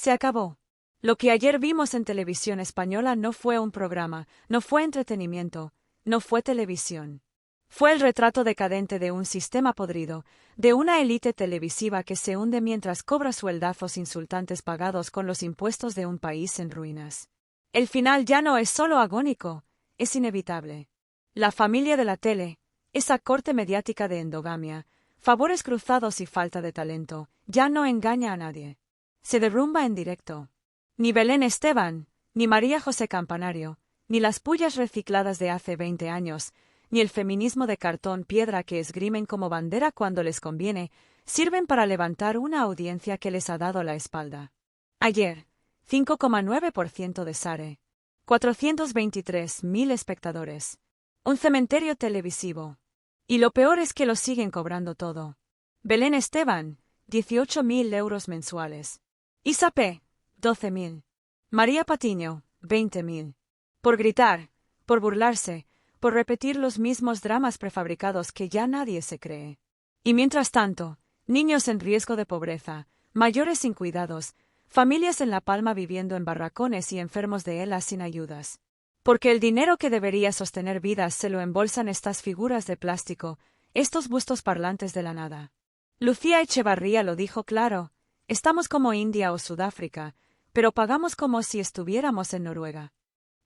Se acabó. Lo que ayer vimos en televisión española no fue un programa, no fue entretenimiento, no fue televisión. Fue el retrato decadente de un sistema podrido, de una élite televisiva que se hunde mientras cobra sueldazos insultantes pagados con los impuestos de un país en ruinas. El final ya no es solo agónico, es inevitable. La familia de la tele, esa corte mediática de endogamia, favores cruzados y falta de talento, ya no engaña a nadie. Se derrumba en directo. Ni Belén Esteban, ni María José Campanario, ni las pullas recicladas de hace 20 años, ni el feminismo de cartón piedra que esgrimen como bandera cuando les conviene, sirven para levantar una audiencia que les ha dado la espalda. Ayer, 5,9% de SARE, 423.000 espectadores. Un cementerio televisivo. Y lo peor es que lo siguen cobrando todo. Belén Esteban, 18.000 euros mensuales. Isa P., 12.000. María Patiño, 20.000. Por gritar, por burlarse, por repetir los mismos dramas prefabricados que ya nadie se cree. Y mientras tanto, niños en riesgo de pobreza, mayores sin cuidados, familias en La Palma viviendo en barracones y enfermos de ELA sin ayudas. Porque el dinero que debería sostener vidas se lo embolsan estas figuras de plástico, estos bustos parlantes de la nada. Lucía Echevarría lo dijo claro, estamos como India o Sudáfrica, pero pagamos como si estuviéramos en Noruega.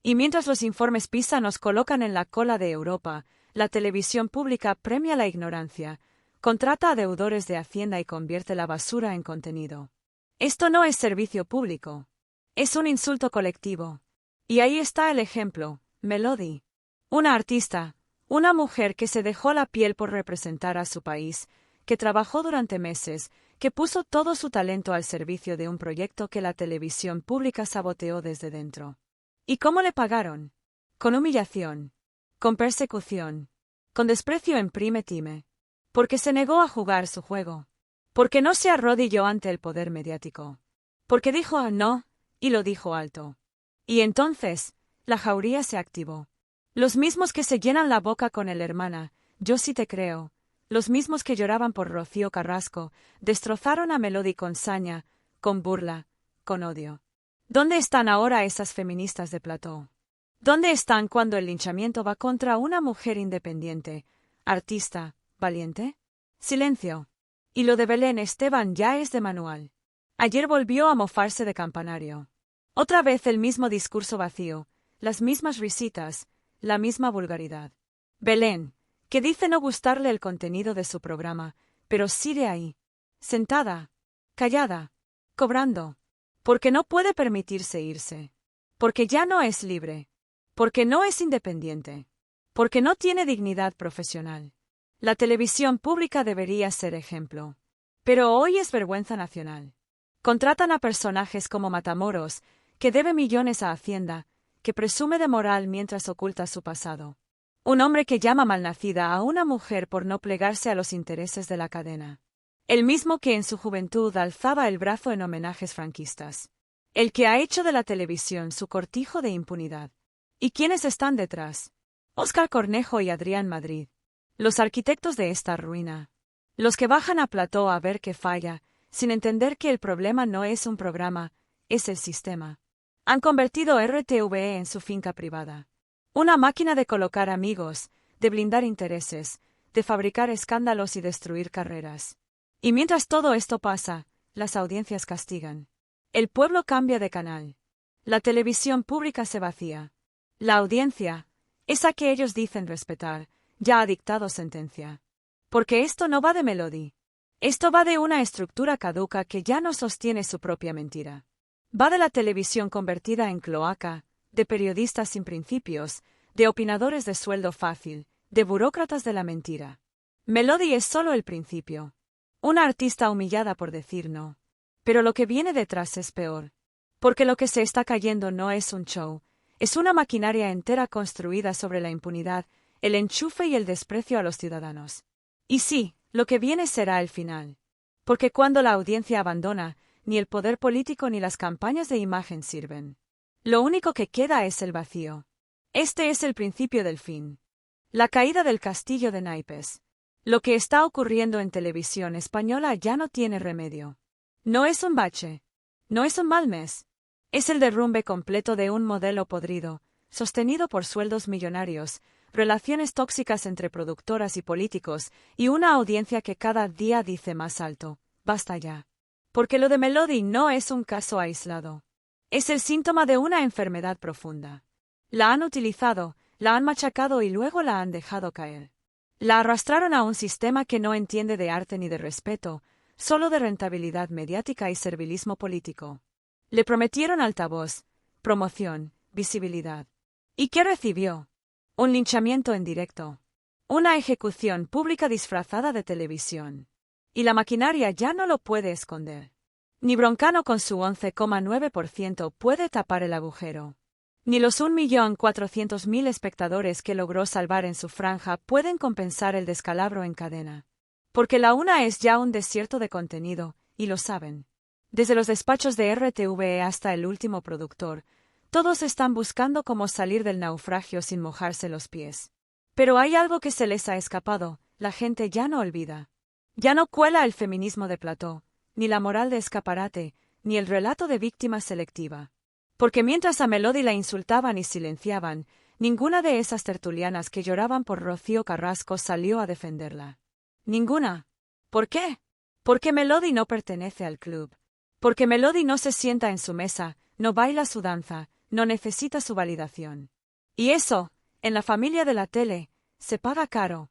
Y mientras los informes PISA nos colocan en la cola de Europa, la televisión pública premia la ignorancia, contrata a deudores de Hacienda y convierte la basura en contenido. Esto no es servicio público. Es un insulto colectivo. Y ahí está el ejemplo, Melody. Una artista, una mujer que se dejó la piel por representar a su país, que trabajó durante meses, que puso todo su talento al servicio de un proyecto que la televisión pública saboteó desde dentro. ¿Y cómo le pagaron? Con humillación, con persecución, con desprecio en prime time. Porque se negó a jugar su juego. Porque no se arrodilló ante el poder mediático. Porque dijo no, y lo dijo alto. Y entonces, la jauría se activó. Los mismos que se llenan la boca con el hermana, yo sí te creo, los mismos que lloraban por Rocío Carrasco, destrozaron a Melody con saña, con burla, con odio. ¿Dónde están ahora esas feministas de plató? ¿Dónde están cuando el linchamiento va contra una mujer independiente, artista, valiente? Silencio. Y lo de Belén Esteban ya es de manual. Ayer volvió a mofarse de Campanario. Otra vez el mismo discurso vacío, las mismas risitas, la misma vulgaridad. Belén, que dice no gustarle el contenido de su programa, pero sigue ahí, sentada, callada, cobrando, porque no puede permitirse irse, porque ya no es libre, porque no es independiente, porque no tiene dignidad profesional. La televisión pública debería ser ejemplo. Pero hoy es vergüenza nacional. Contratan a personajes como Matamoros, que debe millones a Hacienda, que presume de moral mientras oculta su pasado. Un hombre que llama malnacida a una mujer por no plegarse a los intereses de la cadena. El mismo que en su juventud alzaba el brazo en homenajes franquistas. El que ha hecho de la televisión su cortijo de impunidad. ¿Y quiénes están detrás? Óscar Cornejo y Adrián Madrid. Los arquitectos de esta ruina. Los que bajan a plató a ver qué falla, sin entender que el problema no es un programa, es el sistema. Han convertido RTVE en su finca privada. Una máquina de colocar amigos, de blindar intereses, de fabricar escándalos y destruir carreras. Y mientras todo esto pasa, las audiencias castigan. El pueblo cambia de canal. La televisión pública se vacía. La audiencia, esa que ellos dicen respetar, ya ha dictado sentencia. Porque esto no va de Melody. Esto va de una estructura caduca que ya no sostiene su propia mentira. Va de la televisión convertida en cloaca, de periodistas sin principios, de opinadores de sueldo fácil, de burócratas de la mentira. Melody es solo el principio. Una artista humillada por decir no. Pero lo que viene detrás es peor. Porque lo que se está cayendo no es un show, es una maquinaria entera construida sobre la impunidad, el enchufe y el desprecio a los ciudadanos. Y sí, lo que viene será el final. Porque cuando la audiencia abandona, ni el poder político ni las campañas de imagen sirven. Lo único que queda es el vacío. Este es el principio del fin. La caída del castillo de naipes. Lo que está ocurriendo en televisión española ya no tiene remedio. No es un bache. No es un mal mes. Es el derrumbe completo de un modelo podrido, sostenido por sueldos millonarios, relaciones tóxicas entre productoras y políticos, y una audiencia que cada día dice más alto: basta ya. Porque lo de Melody no es un caso aislado. Es el síntoma de una enfermedad profunda. La han utilizado, la han machacado y luego la han dejado caer. La arrastraron a un sistema que no entiende de arte ni de respeto, solo de rentabilidad mediática y servilismo político. Le prometieron altavoz, promoción, visibilidad. ¿Y qué recibió? Un linchamiento en directo. Una ejecución pública disfrazada de televisión. Y la maquinaria ya no lo puede esconder. Ni Broncano con su 11,9% puede tapar el agujero. Ni los 1.400.000 espectadores que logró salvar en su franja pueden compensar el descalabro en cadena. Porque la una es ya un desierto de contenido, y lo saben. Desde los despachos de RTVE hasta el último productor, todos están buscando cómo salir del naufragio sin mojarse los pies. Pero hay algo que se les ha escapado: la gente ya no olvida. Ya no cuela el feminismo de plató, ni la moral de escaparate, ni el relato de víctima selectiva. Porque mientras a Melody la insultaban y silenciaban, ninguna de esas tertulianas que lloraban por Rocío Carrasco salió a defenderla. Ninguna. ¿Por qué? Porque Melody no pertenece al club. Porque Melody no se sienta en su mesa, no baila su danza, no necesita su validación. Y eso, en la familia de la tele, se paga caro.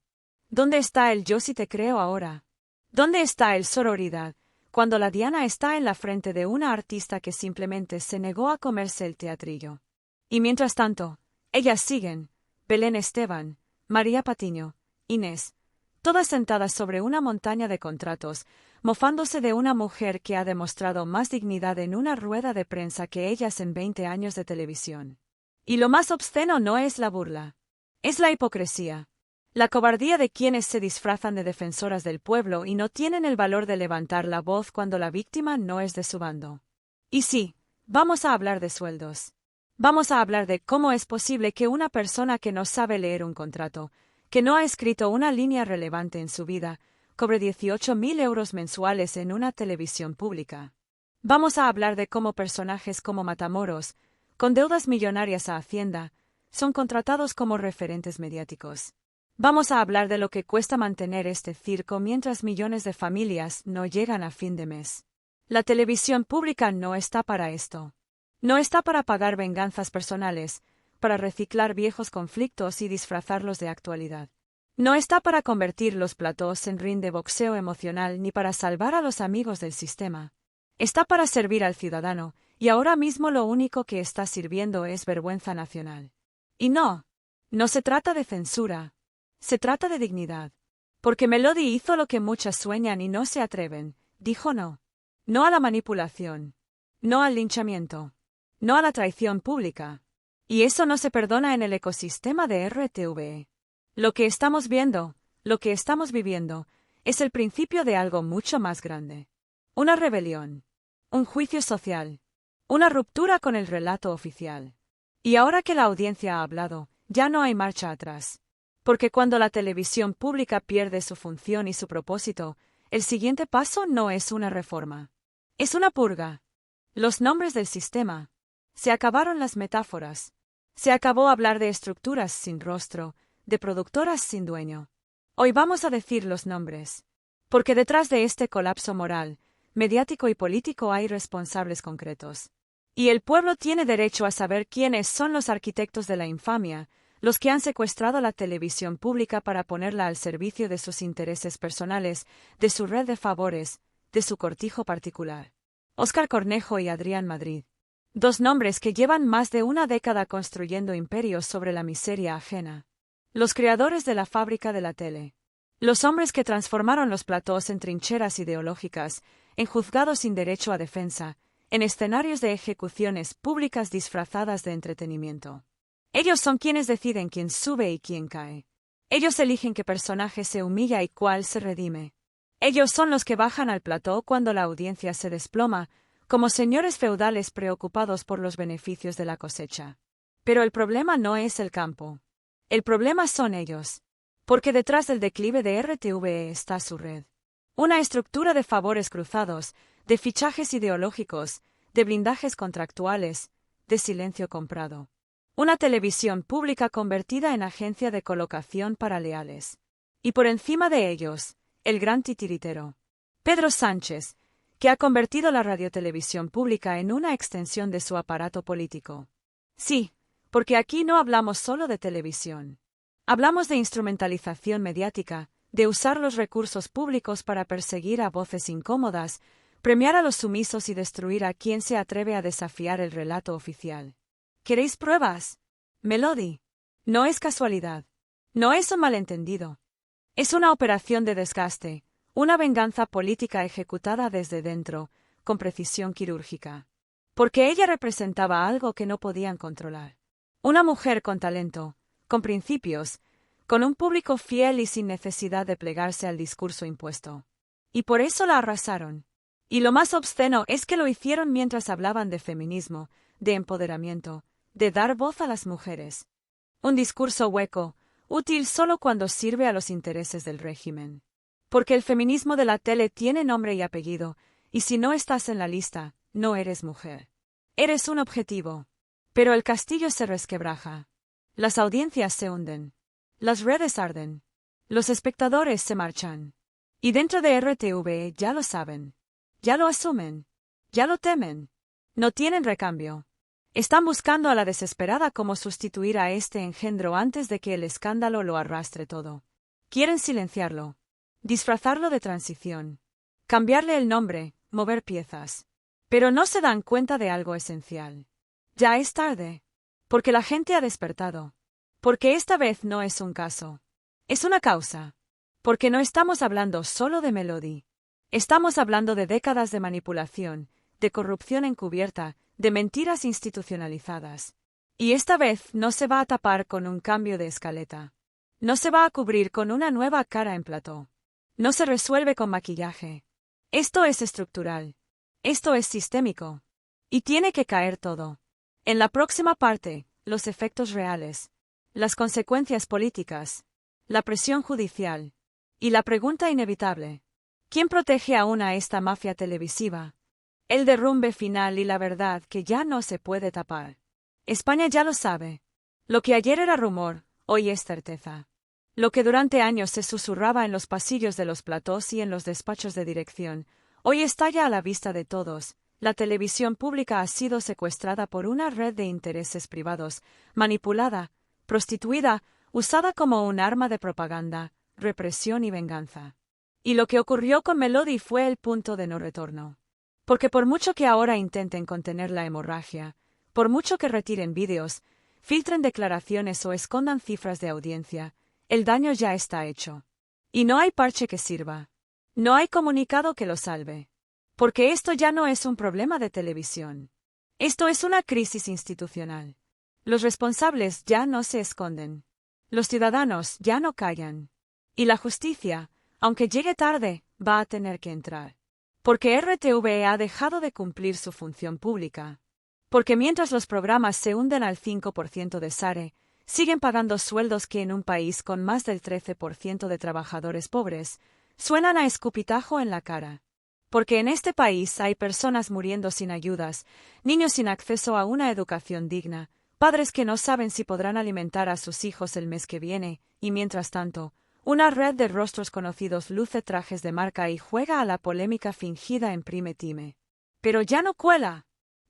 ¿Dónde está el yo sí te creo ahora? ¿Dónde está el sororidad, cuando la diana está en la frente de una artista que simplemente se negó a comerse el teatrillo? Y mientras tanto, ellas siguen: Belén Esteban, María Patiño, Inés, todas sentadas sobre una montaña de contratos, mofándose de una mujer que ha demostrado más dignidad en una rueda de prensa que ellas en 20 años de televisión. Y lo más obsceno no es la burla. Es la hipocresía. La cobardía de quienes se disfrazan de defensoras del pueblo y no tienen el valor de levantar la voz cuando la víctima no es de su bando. Y sí, vamos a hablar de sueldos. Vamos a hablar de cómo es posible que una persona que no sabe leer un contrato, que no ha escrito una línea relevante en su vida, cobre 18.000 euros mensuales en una televisión pública. Vamos a hablar de cómo personajes como Matamoros, con deudas millonarias a Hacienda, son contratados como referentes mediáticos. Vamos a hablar de lo que cuesta mantener este circo mientras millones de familias no llegan a fin de mes. La televisión pública no está para esto. No está para pagar venganzas personales, para reciclar viejos conflictos y disfrazarlos de actualidad. No está para convertir los platós en ring de boxeo emocional ni para salvar a los amigos del sistema. Está para servir al ciudadano, y ahora mismo lo único que está sirviendo es vergüenza nacional. Y no se trata de censura. Se trata de dignidad. Porque Melody hizo lo que muchas sueñan y no se atreven, dijo no. No a la manipulación. No al linchamiento. No a la traición pública. Y eso no se perdona en el ecosistema de RTVE. Lo que estamos viendo, lo que estamos viviendo, es el principio de algo mucho más grande. Una rebelión. Un juicio social. Una ruptura con el relato oficial. Y ahora que la audiencia ha hablado, ya no hay marcha atrás. Porque cuando la televisión pública pierde su función y su propósito, el siguiente paso no es una reforma. Es una purga. Los nombres del sistema. Se acabaron las metáforas. Se acabó hablar de estructuras sin rostro, de productoras sin dueño. Hoy vamos a decir los nombres. Porque detrás de este colapso moral, mediático y político hay responsables concretos. Y el pueblo tiene derecho a saber quiénes son los arquitectos de la infamia, los que han secuestrado la televisión pública para ponerla al servicio de sus intereses personales, de su red de favores, de su cortijo particular. Óscar Cornejo y Adrián Madrid. Dos nombres que llevan más de una década construyendo imperios sobre la miseria ajena. Los creadores de la fábrica de la tele. Los hombres que transformaron los platós en trincheras ideológicas, en juzgados sin derecho a defensa, en escenarios de ejecuciones públicas disfrazadas de entretenimiento. Ellos son quienes deciden quién sube y quién cae. Ellos eligen qué personaje se humilla y cuál se redime. Ellos son los que bajan al plató cuando la audiencia se desploma, como señores feudales preocupados por los beneficios de la cosecha. Pero el problema no es el campo. El problema son ellos. Porque detrás del declive de RTVE está su red. Una estructura de favores cruzados, de fichajes ideológicos, de blindajes contractuales, de silencio comprado. Una televisión pública convertida en agencia de colocación para leales. Y por encima de ellos, el gran titiritero, Pedro Sánchez, que ha convertido la radiotelevisión pública en una extensión de su aparato político. Sí, porque aquí no hablamos solo de televisión. Hablamos de instrumentalización mediática, de usar los recursos públicos para perseguir a voces incómodas, premiar a los sumisos y destruir a quien se atreve a desafiar el relato oficial. ¿Queréis pruebas? Melody. No es casualidad. No es un malentendido. Es una operación de desgaste, una venganza política ejecutada desde dentro, con precisión quirúrgica. Porque ella representaba algo que no podían controlar. Una mujer con talento, con principios, con un público fiel y sin necesidad de plegarse al discurso impuesto. Y por eso la arrasaron. Y lo más obsceno es que lo hicieron mientras hablaban de feminismo, de empoderamiento, de dar voz a las mujeres. Un discurso hueco, útil solo cuando sirve a los intereses del régimen. Porque el feminismo de la tele tiene nombre y apellido, y si no estás en la lista, no eres mujer. Eres un objetivo. Pero el castillo se resquebraja. Las audiencias se hunden. Las redes arden. Los espectadores se marchan. Y dentro de RTV ya lo saben. Ya lo asumen. Ya lo temen. No tienen recambio. Están buscando a la desesperada cómo sustituir a este engendro antes de que el escándalo lo arrastre todo. Quieren silenciarlo. Disfrazarlo de transición. Cambiarle el nombre, mover piezas. Pero no se dan cuenta de algo esencial. Ya es tarde. Porque la gente ha despertado. Porque esta vez no es un caso. Es una causa. Porque no estamos hablando solo de Melody. Estamos hablando de décadas de manipulación, de corrupción encubierta, de mentiras institucionalizadas. Y esta vez no se va a tapar con un cambio de escaleta. No se va a cubrir con una nueva cara en plató. No se resuelve con maquillaje. Esto es estructural. Esto es sistémico. Y tiene que caer todo. En la próxima parte, los efectos reales, las consecuencias políticas, la presión judicial. Y la pregunta inevitable. ¿Quién protege aún a esta mafia televisiva? El derrumbe final y la verdad que ya no se puede tapar. España ya lo sabe. Lo que ayer era rumor, hoy es certeza. Lo que durante años se susurraba en los pasillos de los platós y en los despachos de dirección, hoy está ya a la vista de todos. La televisión pública ha sido secuestrada por una red de intereses privados, manipulada, prostituida, usada como un arma de propaganda, represión y venganza. Y lo que ocurrió con Melody fue el punto de no retorno. Porque por mucho que ahora intenten contener la hemorragia, por mucho que retiren vídeos, filtren declaraciones o escondan cifras de audiencia, el daño ya está hecho. Y no hay parche que sirva. No hay comunicado que lo salve. Porque esto ya no es un problema de televisión. Esto es una crisis institucional. Los responsables ya no se esconden. Los ciudadanos ya no callan. Y la justicia, aunque llegue tarde, va a tener que entrar. Porque RTV ha dejado de cumplir su función pública. Porque mientras los programas se hunden al 5% de SARE, siguen pagando sueldos que en un país con más del 13% de trabajadores pobres, suenan a escupitajo en la cara. Porque en este país hay personas muriendo sin ayudas, niños sin acceso a una educación digna, padres que no saben si podrán alimentar a sus hijos el mes que viene, y mientras tanto, una red de rostros conocidos luce trajes de marca y juega a la polémica fingida en prime time. Pero ya no cuela.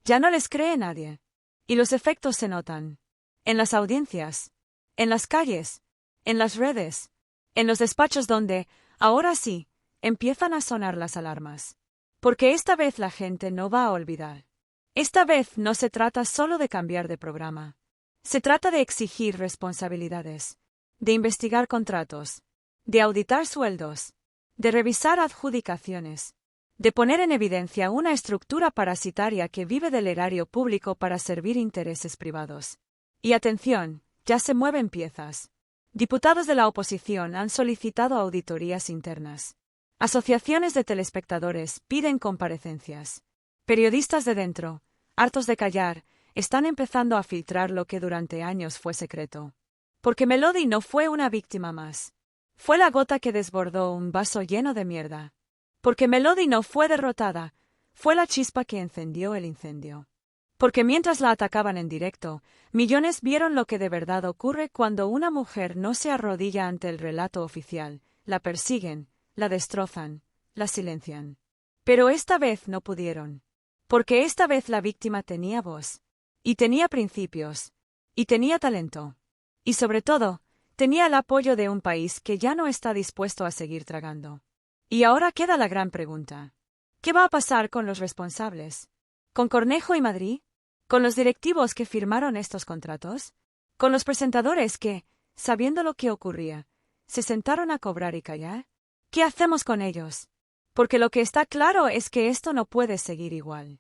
Ya no les cree nadie. Y los efectos se notan. En las audiencias. En las calles. En las redes. En los despachos donde, ahora sí, empiezan a sonar las alarmas. Porque esta vez la gente no va a olvidar. Esta vez no se trata solo de cambiar de programa. Se trata de exigir responsabilidades. De investigar contratos, de auditar sueldos, de revisar adjudicaciones, de poner en evidencia una estructura parasitaria que vive del erario público para servir intereses privados. Y atención, ya se mueven piezas. Diputados de la oposición han solicitado auditorías internas. Asociaciones de telespectadores piden comparecencias. Periodistas de dentro, hartos de callar, están empezando a filtrar lo que durante años fue secreto. Porque Melody no fue una víctima más. Fue la gota que desbordó un vaso lleno de mierda. Porque Melody no fue derrotada. fue la chispa que encendió el incendio. Porque mientras la atacaban en directo, millones vieron lo que de verdad ocurre cuando una mujer no se arrodilla ante el relato oficial, la persiguen, la destrozan, la silencian. Pero esta vez no pudieron. Porque esta vez la víctima tenía voz. Y tenía principios. Y tenía talento. Y sobre todo, tenía el apoyo de un país que ya no está dispuesto a seguir tragando. Y ahora queda la gran pregunta. ¿Qué va a pasar con los responsables? ¿Con Cornejo y Madrid? ¿Con los directivos que firmaron estos contratos? ¿Con los presentadores que, sabiendo lo que ocurría, se sentaron a cobrar y callar? ¿Qué hacemos con ellos? Porque lo que está claro es que esto no puede seguir igual.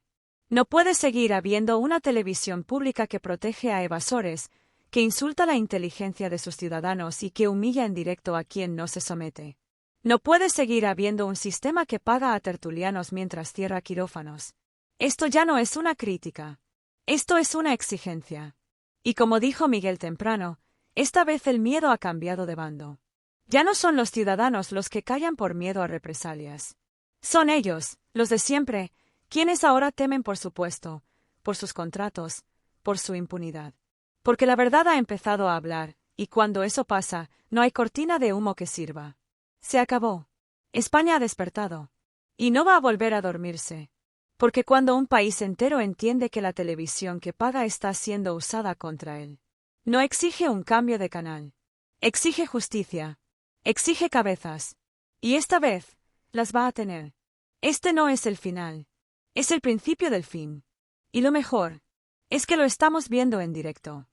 No puede seguir habiendo una televisión pública que protege a evasores, que insulta la inteligencia de sus ciudadanos y que humilla en directo a quien no se somete. No puede seguir habiendo un sistema que paga a tertulianos mientras cierra quirófanos. Esto ya no es una crítica. Esto es una exigencia. Y como dijo Miguel temprano, esta vez el miedo ha cambiado de bando. Ya no son los ciudadanos los que callan por miedo a represalias. Son ellos, los de siempre, quienes ahora temen por su puesto, por sus contratos, por su impunidad. Porque la verdad ha empezado a hablar, y cuando eso pasa, no hay cortina de humo que sirva. Se acabó. España ha despertado. Y no va a volver a dormirse. Porque cuando un país entero entiende que la televisión que paga está siendo usada contra él, no exige un cambio de canal. Exige justicia. Exige cabezas. Y esta vez, las va a tener. Este no es el final. Es el principio del fin. Y lo mejor, es que lo estamos viendo en directo.